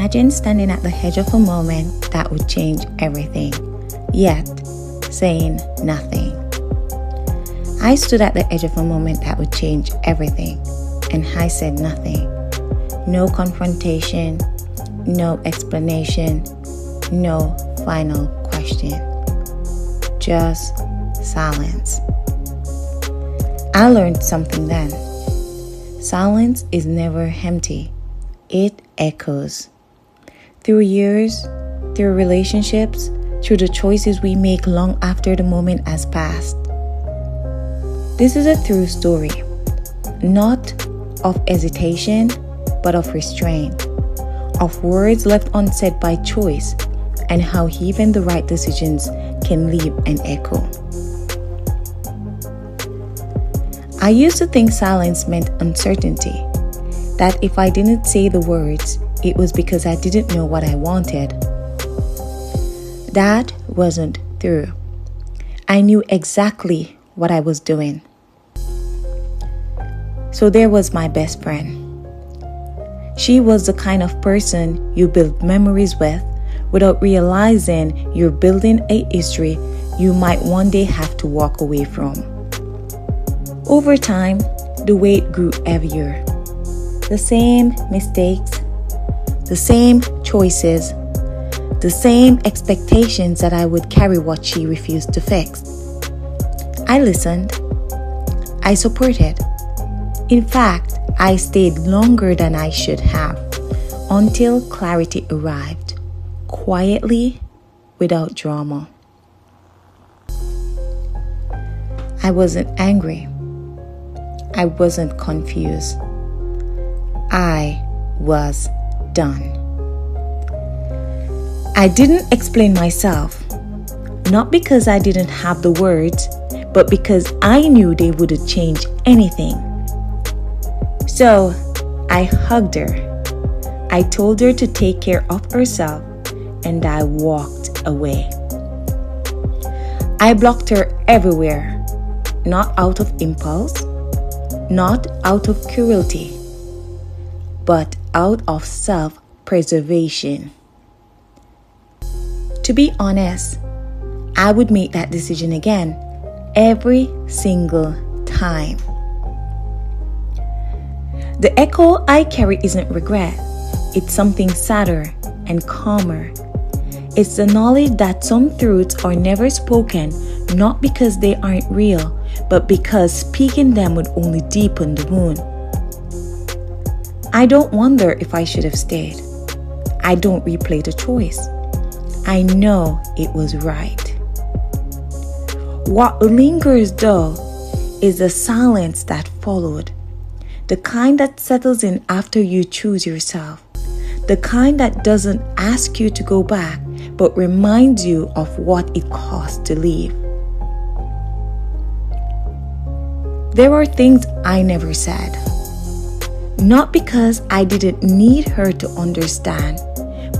Imagine standing at the edge of a moment that would change everything, yet saying nothing. I stood at the edge of a moment that would change everything, and I said nothing. No confrontation, no explanation, no final question. Just silence. I learned something then. Silence is never empty. It echoes. Through years, through relationships, through the choices we make long after the moment has passed. This is a true story, not of hesitation, but of restraint, of words left unsaid by choice, and how even the right decisions can leave an echo. I used to think silence meant uncertainty, that if I didn't say the words, it was because I didn't know what I wanted. That wasn't true. I knew exactly what I was doing. So there was my best friend. She was the kind of person you build memories with without realizing you're building a history you might one day have to walk away from. Over time, the weight grew heavier. The same mistakes, the same choices, the same expectations that I would carry what she refused to fix. I listened. I supported. In fact, I stayed longer than I should have until clarity arrived, quietly, without drama. I wasn't angry. I wasn't confused. I was done. I didn't explain myself, not because I didn't have the words, but because I knew they wouldn't change anything. So I hugged her. I told her to take care of herself, and I walked away. I blocked her everywhere, not out of impulse, not out of cruelty, but out of self-preservation. To be honest, I would make that decision again every single time. The echo I carry isn't regret. It's something sadder and calmer. It's the knowledge that some truths are never spoken, not because they aren't real, but because speaking them would only deepen the wound. I don't wonder if I should have stayed. I don't replay the choice. I know it was right. What lingers though is the silence that followed. The kind that settles in after you choose yourself. The kind that doesn't ask you to go back, but reminds you of what it cost to leave. There are things I never said. Not because I didn't need her to understand,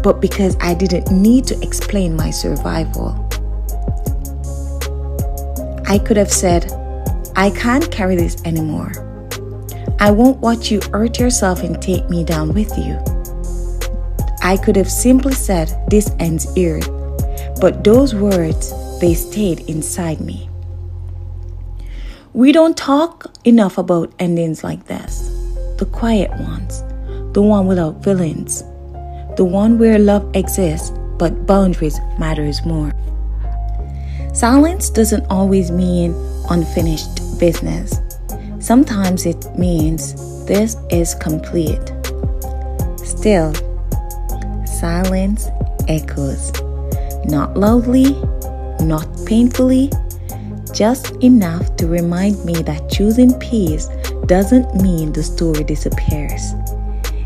but because I didn't need to explain my survival. I could have said, I can't carry this anymore. I won't watch you hurt yourself and take me down with you. I could have simply said, this ends here. But those words, they stayed inside me. We don't talk enough about endings like this. The quiet ones. The one without villains. The one where love exists, but boundaries matters more. Silence doesn't always mean unfinished business. Sometimes it means this is complete. Still, silence echoes. Not loudly, not painfully, just enough to remind me that choosing peace doesn't mean the story disappears.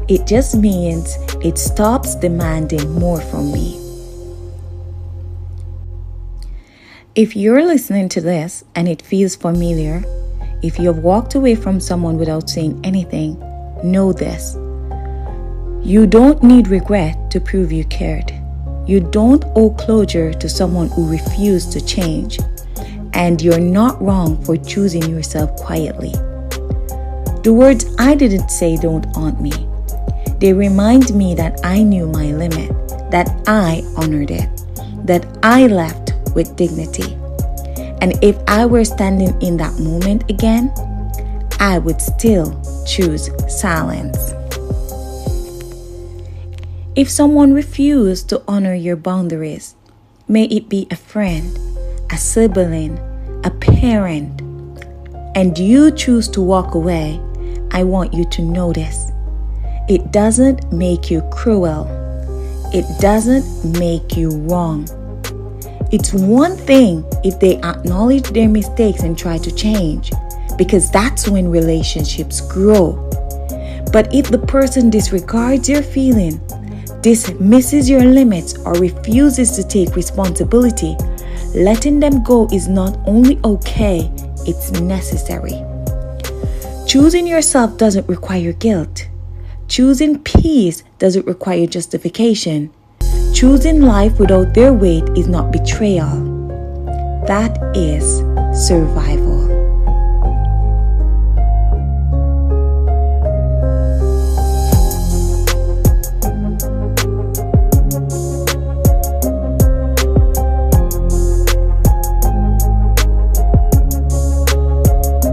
It just means it stops demanding more from me. If you're listening to this and it feels familiar, if you have walked away from someone without saying anything, know this. You don't need regret to prove you cared. You don't owe closure to someone who refused to change. And you're not wrong for choosing yourself quietly. The words I didn't say don't haunt me. They remind me that I knew my limit, that I honored it, that I left with dignity. And if I were standing in that moment again, I would still choose silence. If someone refused to honor your boundaries, may it be a friend, a sibling, a parent, and you choose to walk away, I want you to know this. It doesn't make you cruel. It doesn't make you wrong. It's one thing if they acknowledge their mistakes and try to change, because that's when relationships grow. But if the person disregards your feeling, dismisses your limits, or refuses to take responsibility, letting them go is not only okay, it's necessary. Choosing yourself doesn't require guilt. Choosing peace doesn't require justification. Choosing life without their weight is not betrayal. That is survival.